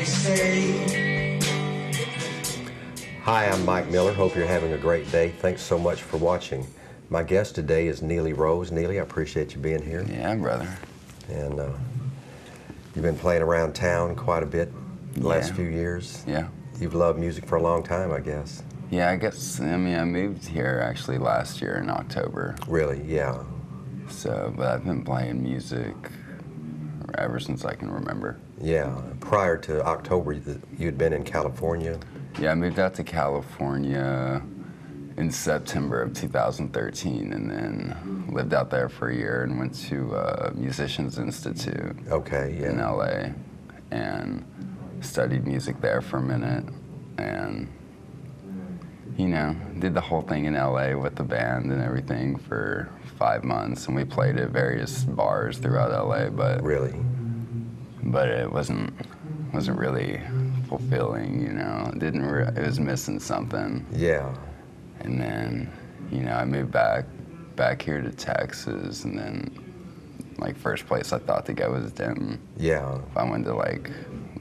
say. Hi, I'm Mike Miller. Hope you're having a great day. Thanks so much for watching. My guest today is Neely Rose. Neely, I appreciate you being here. Yeah, brother. And you've been playing around town quite a bit the last few years. Yeah. You've loved music for a long time, I guess. Yeah, I guess, I mean, I moved here actually last year in October. Really? Yeah. So, but I've been playing music ever since I can remember. Yeah. Prior to October, you'd been in California. Yeah, I moved out to California in September of 2013, and then lived out there for a year and went to Musicians Institute in LA and studied music there for a minute, and you know, did the whole thing in LA with the band and everything for 5 months, and we played at various bars throughout LA, but it wasn't really fulfilling, you know. It was missing something. Yeah. And then, you know, I moved back here to Texas, and then, like, first place I thought to go was Denton. Yeah. If I wanted to, like,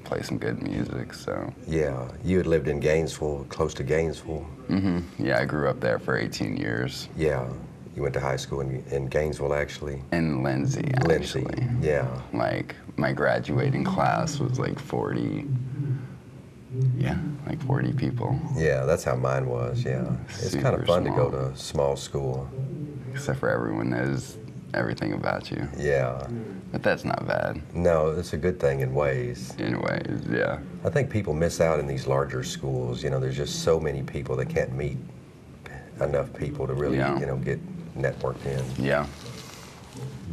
play some good music, so. Yeah. You had lived in Gainesville, close to Gainesville. Mm-hmm. Yeah, I grew up there for 18 years. Yeah. You went to high school in Gainesville, actually? In Lindsay, actually. Lindsay, yeah. Like, my graduating class was like 40 people. Yeah, that's how mine was, yeah. It's kind of fun to go to small school. Except for everyone knows everything about you. Yeah. But that's not bad. No, it's a good thing in ways. In ways, yeah. I think people miss out in these larger schools. You know, there's just so many people that can't meet enough people to really, you know, get networked in. Yeah.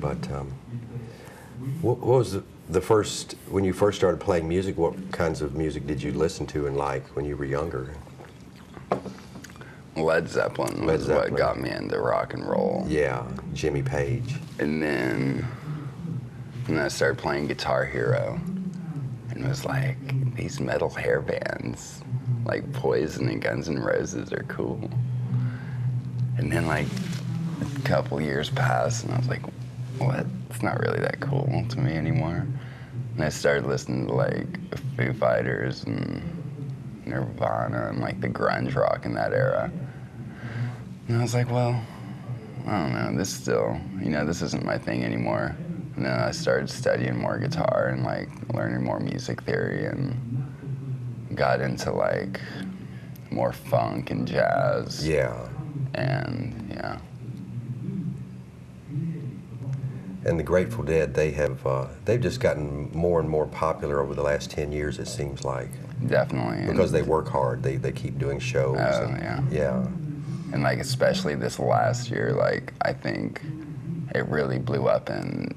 But what was the first, when you first started playing music, what kinds of music did you listen to and like when you were younger? Led Zeppelin was what got me into rock and roll. Yeah, Jimmy Page. And then I started playing Guitar Hero, and it was like, these metal hair bands, like Poison and Guns N' Roses are cool. And then like a couple years passed, and I was like, what? It's not really that cool to me anymore. And I started listening to like Foo Fighters and Nirvana and like the grunge rock in that era. And I was like, well, I don't know, this still, you know, this isn't my thing anymore. And then I started studying more guitar and like learning more music theory, and got into like more funk and jazz. Yeah. And yeah. And the Grateful Dead, they've just gotten more and more popular over the last 10 years, it seems like. Definitely. Because they work hard. They keep doing shows. Oh, and, yeah. And like especially this last year, like I think it really blew up in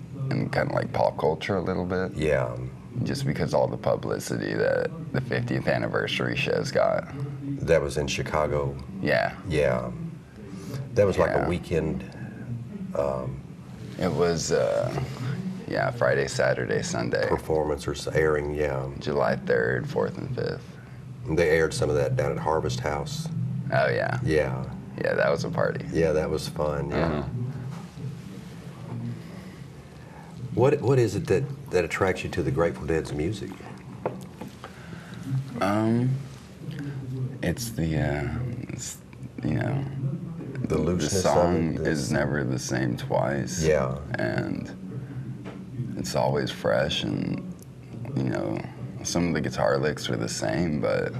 kind of like pop culture a little bit. Yeah. Just because all the publicity that the 50th anniversary shows got. That was in Chicago. Yeah. Yeah. That was like a weekend. It was, Friday, Saturday, Sunday. Performance or airing, yeah. July 3rd, 4th, and 5th. And they aired some of that down at Harvest House. Oh, yeah. Yeah. Yeah, that was a party. Yeah, that was fun, yeah. What is it that attracts you to the Grateful Dead's music? It's the, you know, the looseness the song of it is never the same twice. Yeah. And it's always fresh, and, you know, some of the guitar licks are the same, but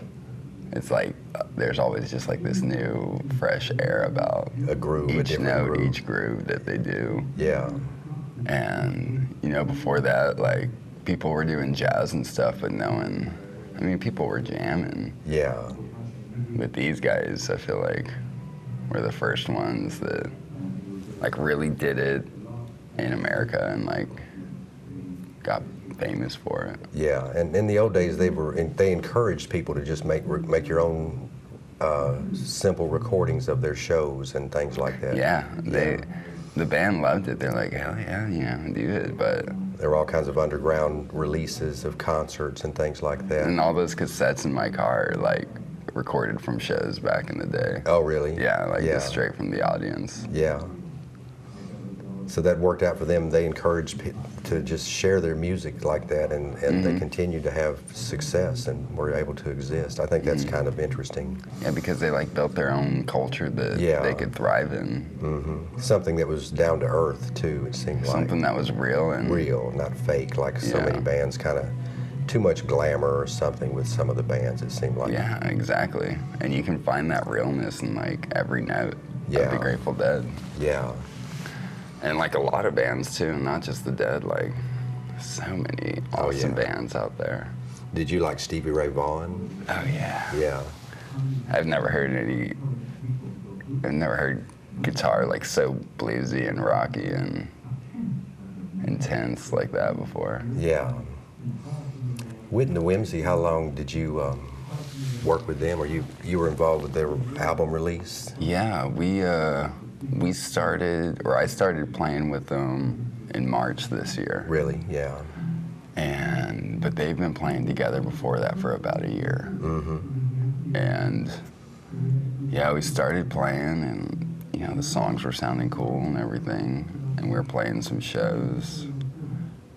it's like there's always just like this new, fresh air about a groove, each note, each groove that they do. Yeah. And, you know, before that, like, people were doing jazz and stuff, but people were jamming. Yeah. But these guys, I feel like, were the first ones that, like, really did it in America and, like, got famous for it. Yeah, and in the old days, they encouraged people to just make your own simple recordings of their shows and things like that. Yeah, the band loved it. They're like, hell yeah, you know, do it, but... There were all kinds of underground releases of concerts and things like that. And all those cassettes in my car are, like, recorded from shows back in the day. Oh, really? Yeah, like just straight from the audience. Yeah. So that worked out for them. They encouraged to just share their music like that, and they continue to have success and were able to exist. I think that's kind of interesting. Yeah, because they like built their own culture that they could thrive in. Something that was down to earth too. It seemed like something that was real and real, not fake. Like so many bands, kind of too much glamour or something with some of the bands. It seemed like. Yeah, exactly. And you can find that realness in like every note of the Grateful Dead. Yeah. And like a lot of bands too, not just the Dead, like so many awesome bands out there. Did you like Stevie Ray Vaughan? Oh yeah. Yeah. I've never heard guitar like so bluesy and rocky and intense like that before. Yeah. Whit and the Whimsy, how long did you work with them, or you were involved with their album release? Yeah, I started playing with them in March this year. Really? Yeah. But they've been playing together before that for about a year. And yeah, we started playing, and the songs were sounding cool and everything, and we were playing some shows.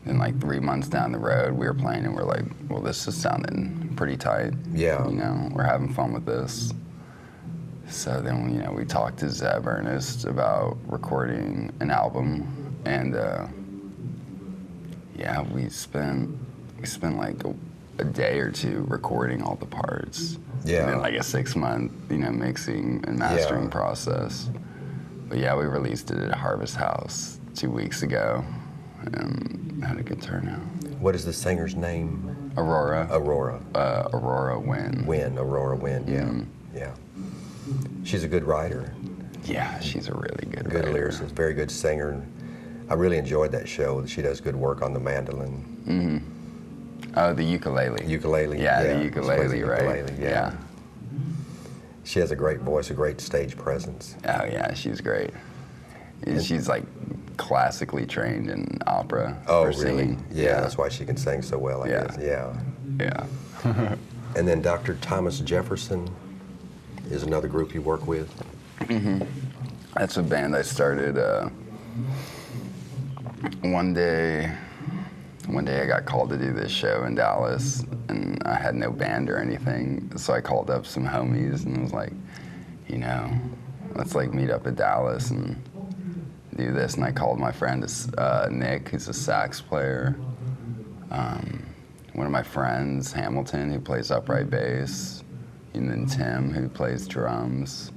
And like 3 months down the road, we were playing, and we're like, well, this is sounding pretty tight. Yeah. We're having fun with this. So then, we talked to Zeb Ernest about recording an album, and we spent like a day or two recording all the parts. Yeah. And then like a 6-month, mixing and mastering process. But yeah, we released it at Harvest House 2 weeks ago, and had a good turnout. What is the singer's name? Aurora. Aurora. Aurora Wynn. Aurora Wynn, yeah. Yeah. She's a good writer. Yeah, she's a really good Good writer. lyricist, very good singer. I really enjoyed that show. She does good work on the mandolin. Oh, the ukulele. Ukulele. Yeah, the ukulele, right? Ukulele, yeah. She has a great voice, a great stage presence. Oh yeah, she's great. And she's like classically trained in opera. Oh, for really? singing. Yeah, that's why she can sing so well, I guess. Yeah. Yeah. And then Dr. Thomas Jefferson is another group you work with? That's a band I started one day I got called to do this show in Dallas, and I had no band or anything, so I called up some homies and was like, let's like meet up at Dallas and do this. And I called my friend Nick, who's a sax player, one of my friends, Hamilton, who plays upright bass, and then Tim, who plays drums.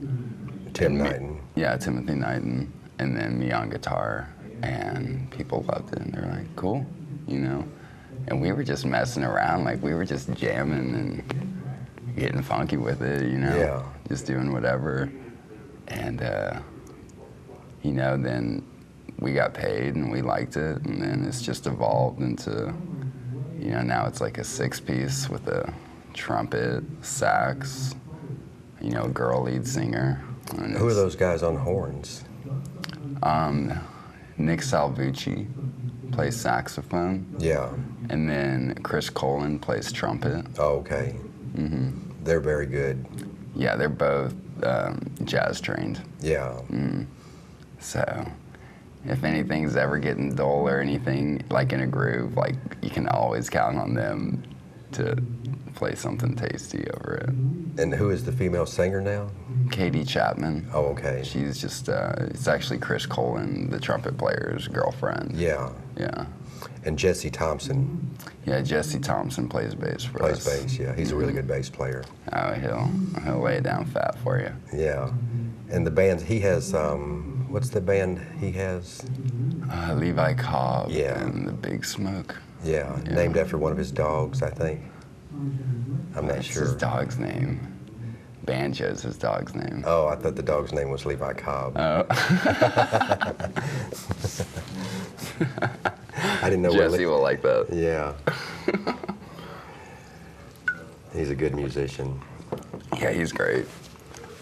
Tim Knighton. Yeah, Timothy Knighton, and then me on guitar, and people loved it, and they're like, cool, And we were just messing around, like we were just jamming and getting funky with it, Yeah. Just doing whatever. And, then we got paid and we liked it, and then it's just evolved into, now it's like a 6-piece with a trumpet, sax, a girl lead singer. Who are those guys on horns? Nick Salvucci plays saxophone. Yeah. And then Chris Colin plays trumpet. Oh, okay. They're very good. Yeah, they're both jazz trained. Yeah. So if anything's ever getting dull or anything, like in a groove, like you can always count on them to play something tasty over it. And who is the female singer now? Katie Chapman. Oh, okay. She's just, it's actually Chris Colin, the trumpet player's girlfriend. Yeah. Yeah. And Jesse Thompson. Yeah, Jesse Thompson plays bass for us. Plays bass, yeah. He's a really good bass player. Oh, he'll lay it down fat for you. Yeah. And the band, he has, what's the band he has? Levi Cobb Yeah. and the Big Smoke. Yeah, named after one of his dogs, I think. I'm not What's sure. his dog's name? Banjo's his dog's name. Oh, I thought the dog's name was Levi Cobb. Oh. I didn't know. Jesse will like that. Yeah. He's a good musician. Yeah, he's great.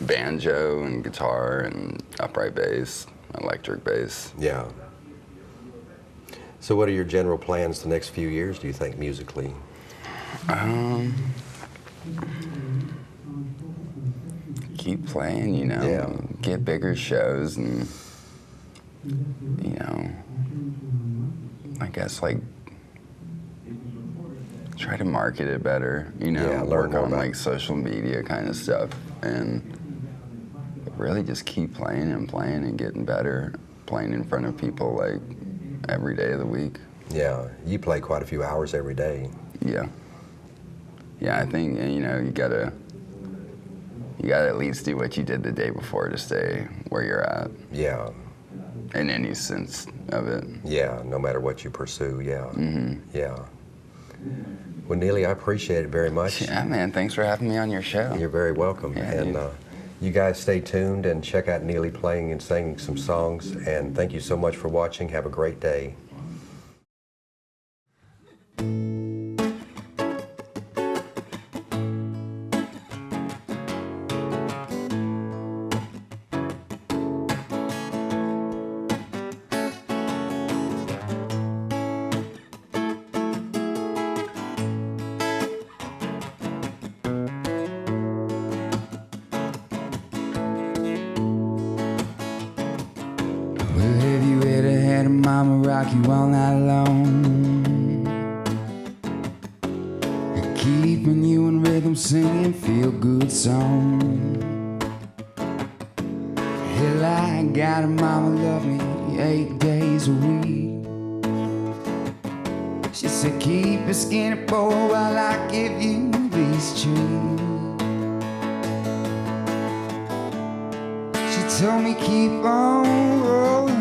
Banjo and guitar and upright bass, electric bass. Yeah. So what are your general plans the next few years, do you think, musically? Keep playing, Yeah. get bigger shows and you know, I guess like try to market it better, you know, Yeah, learn work more on about like social media kind of stuff, and really just keep playing and getting better, playing in front of people like every day of the week. Yeah, you play quite a few hours every day. Yeah. Yeah, I think, you know, you gotta at least do what you did the day before to stay where you're at. Yeah. In any sense of it. Yeah, no matter what you pursue, yeah. Mm-hmm. Yeah. Well, Neely, I appreciate it very much. Yeah, man, thanks for having me on your show. You're very welcome. Yeah, and you guys stay tuned and check out Neely playing and singing some songs. And thank you so much for watching. Have a great day. Well, have you ever had a mama rock you all night long, keeping you in rhythm, singing feel-good song? Hell, I got a mama love me 8 days a week. She said, keep a skinny boy while I give you these trees. She told me keep on rolling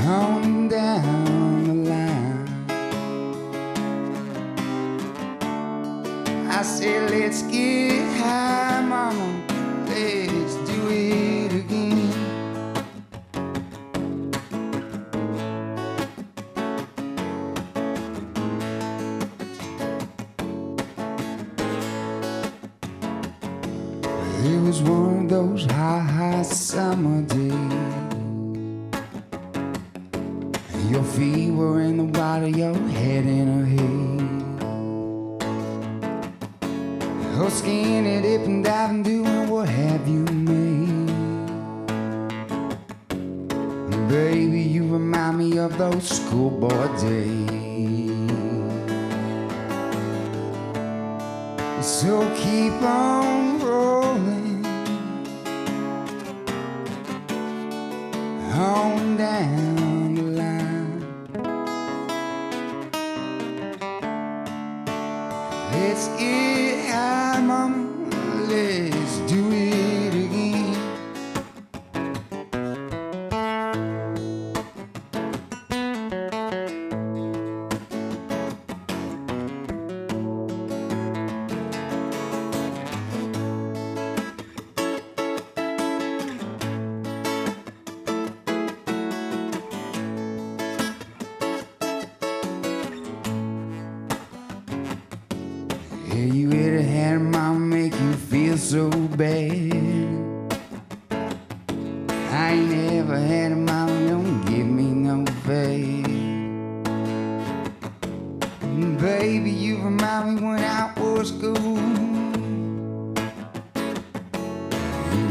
on down the line. I said, let's get high, mama, let's do it again. It was one of those hot summer days. Your feet were in the water, your head in a haze. Her skinny dipping, diving, doing what have you made. Baby, you remind me of those schoolboy days. So keep on rolling on down the line. Let's get high, mama, let's do it again. Yeah, you ever had a mama make you feel so bad? I ain't never had a mama, don't give me no bad. Baby, you remind me when I was cool,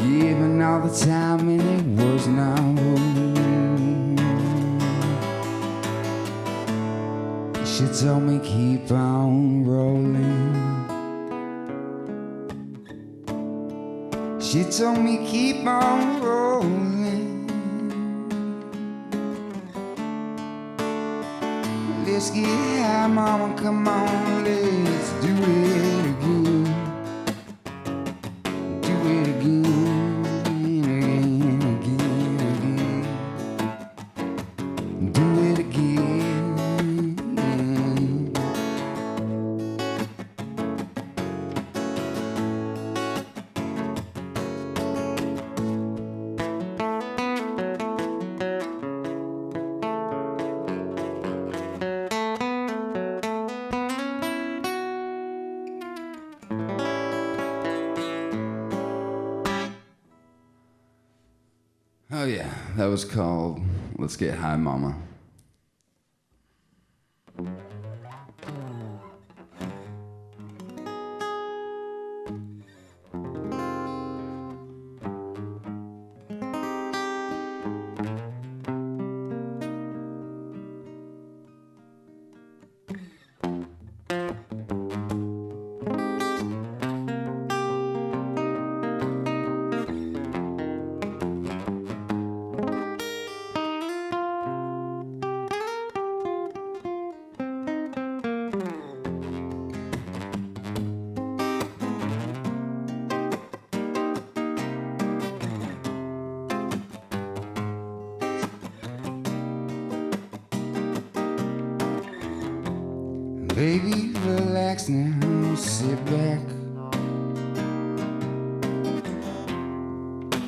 giving all the time and it was not room. She told me keep on rolling. She told me keep on rolling. Let's get high, mama, come on, let's do it again. Do it again, again, again, again. Do it again. Oh yeah, that was called Let's Get High, Mama. Baby, relax now, sit back.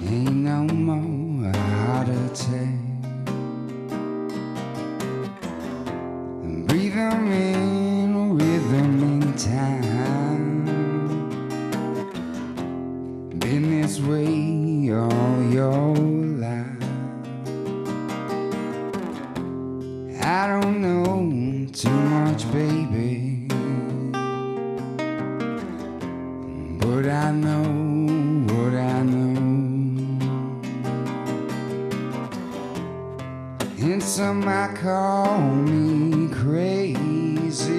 Ain't no more heart attack. Breathe them in, rhythm in time. Been this way all your life. I don't know too much, baby, but I know what I know. And some might call me crazy,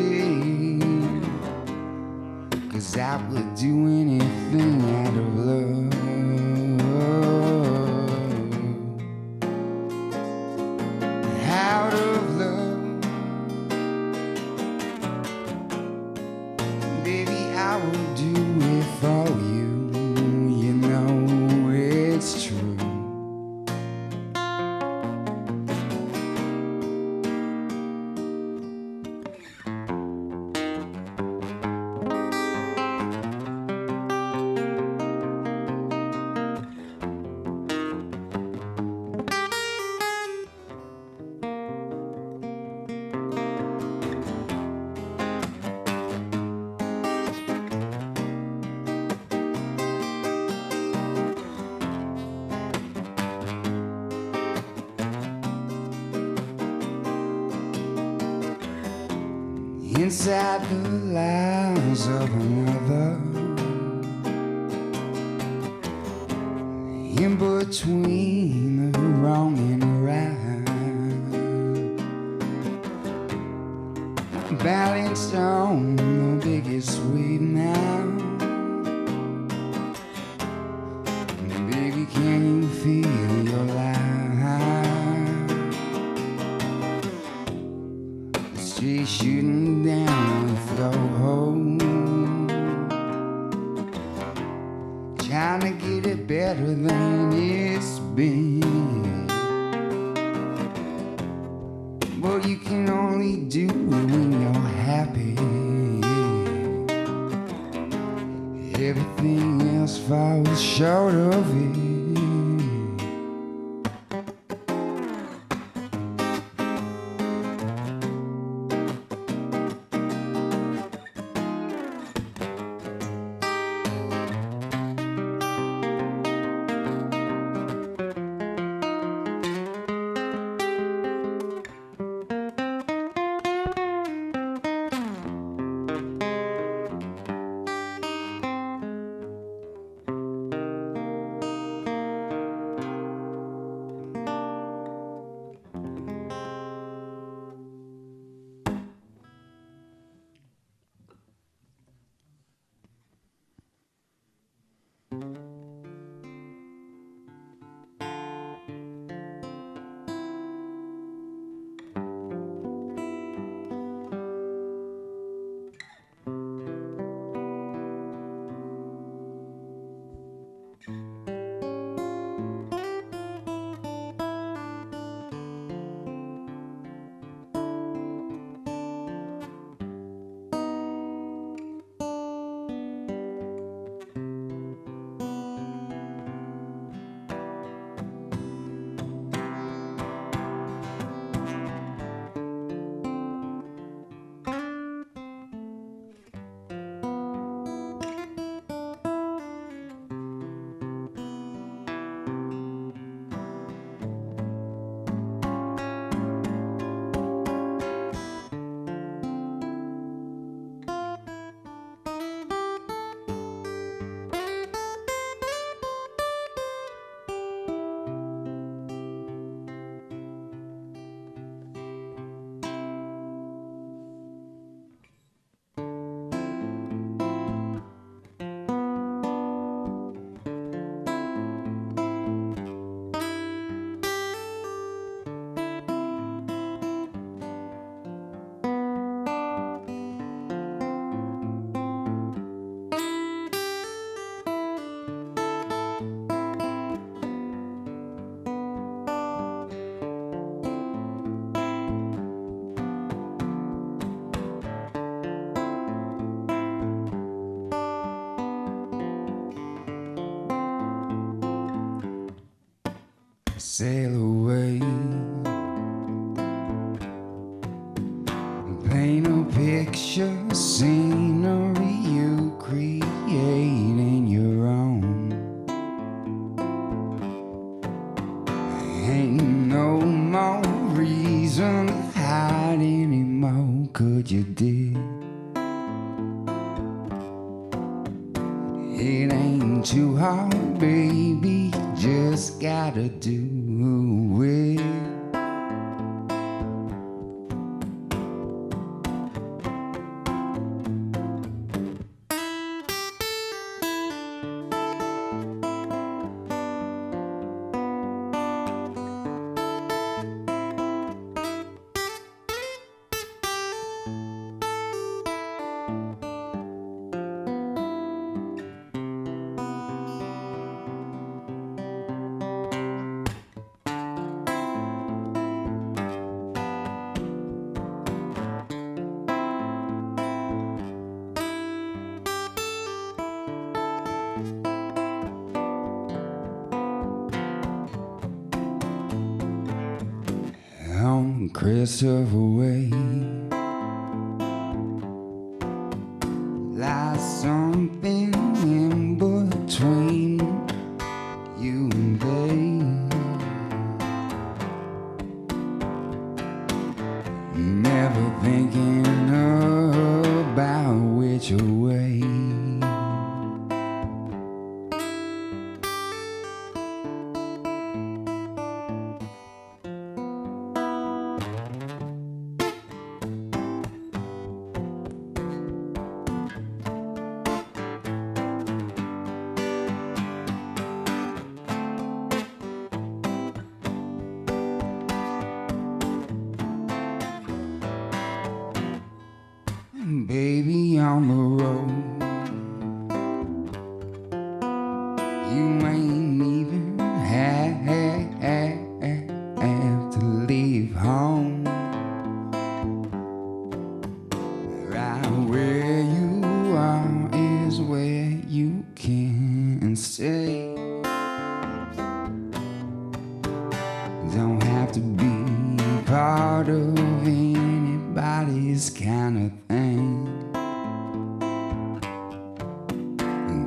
'cause I would do anything out of love. Out of love, baby, I will do it for you. You know it's true. Inside the lives of another, in between the wrong and the right, balanced on the biggest wave now. Baby, can you feel your life? She's shooting down the floor, trying to get it better than it's been. But you can only do it when you're happy. Everything else falls short of it. sail away. Paint a picture, scenery you create in your own. Ain't no more reason to hide anymore, could you, dear? It ain't too hard, baby, you just gotta do it. On Christopher Way lies something in between you and they. Never thinking about which way. Baby, on the road, you ain't even have to leave home. Right where you are is where you can stay. Don't have to be part of anybody's kind of thing.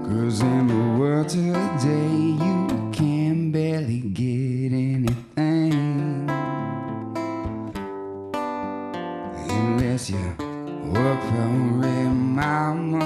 'Cause in the world today you can barely get anything unless you work for it, mama.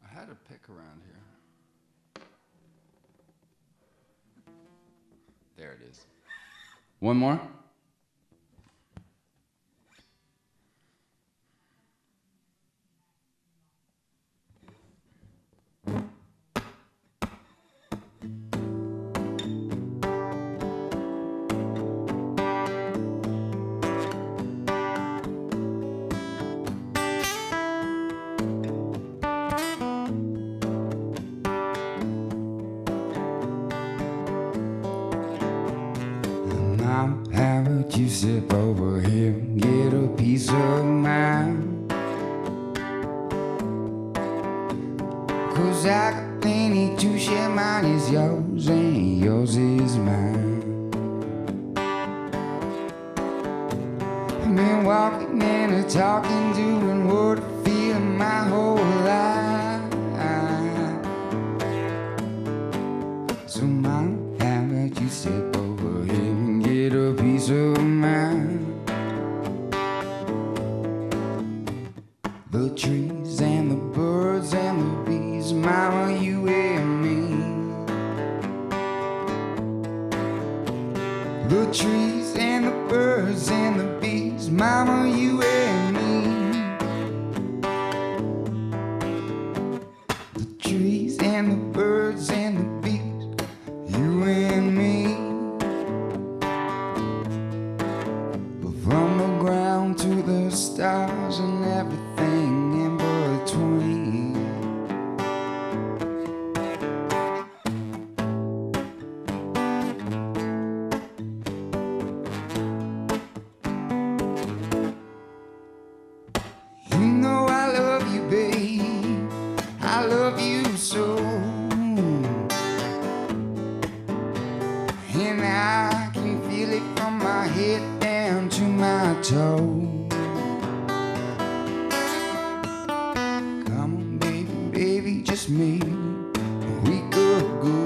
I had a pick around here. There it is. One more? How would you sip over here and get a piece of mind? 'Cause I got plenty to share, mine is yours and yours is mine. I've been walking and talking, doing what I feel my whole life. So mom, how about you sip over here and get a piece of mind? The trees and the birds and the bees, mama, you and me. trees and the birds and the bees, mama, you and me. The trees and the birds and the bees, you and me. From the ground to the stars and everything in between. You know I love you, babe. I love you so. And I can feel it from my head down to my toe. Come on, baby, baby, just maybe we could go.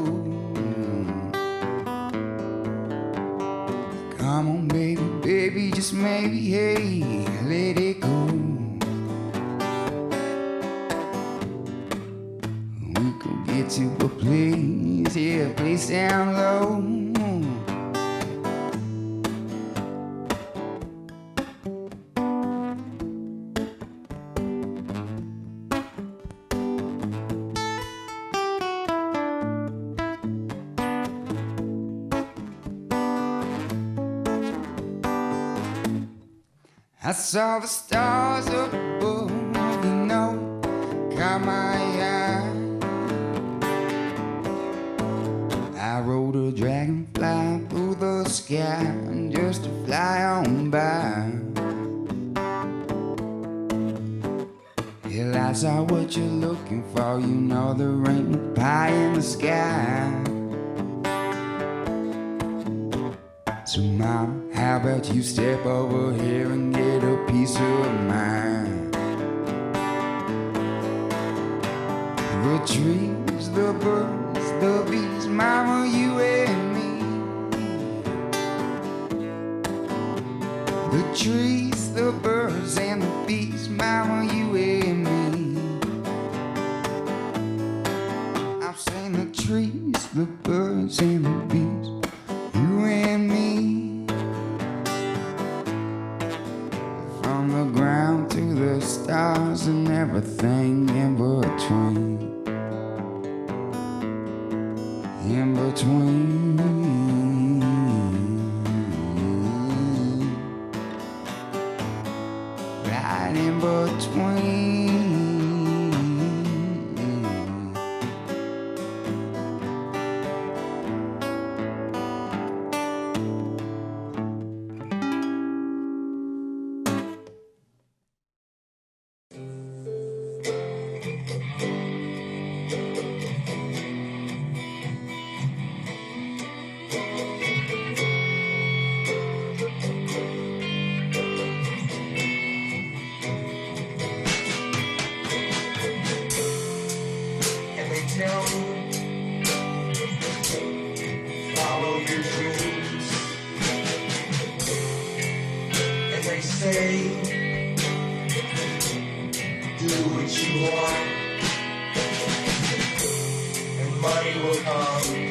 Come on, baby, baby, just maybe, hey, let it go. We could get to a place, yeah, a place down low. I saw the stars up above, you know, caught my eye. I rode a dragonfly through the sky just to fly on by. Hell, I saw what you're looking for, you know there ain't no pie in the sky. So mama, how about you step over here and get a piece of mine? The trees, the birds, the bees, mama, you and me. The trees, the birds, and the bees, mama, you and me. I'm saying the trees, the birds, and the bees, you and me. From the ground to the stars and everything in between. In between. Right in between. Follow your dreams, and they say, do what you want, and money will come.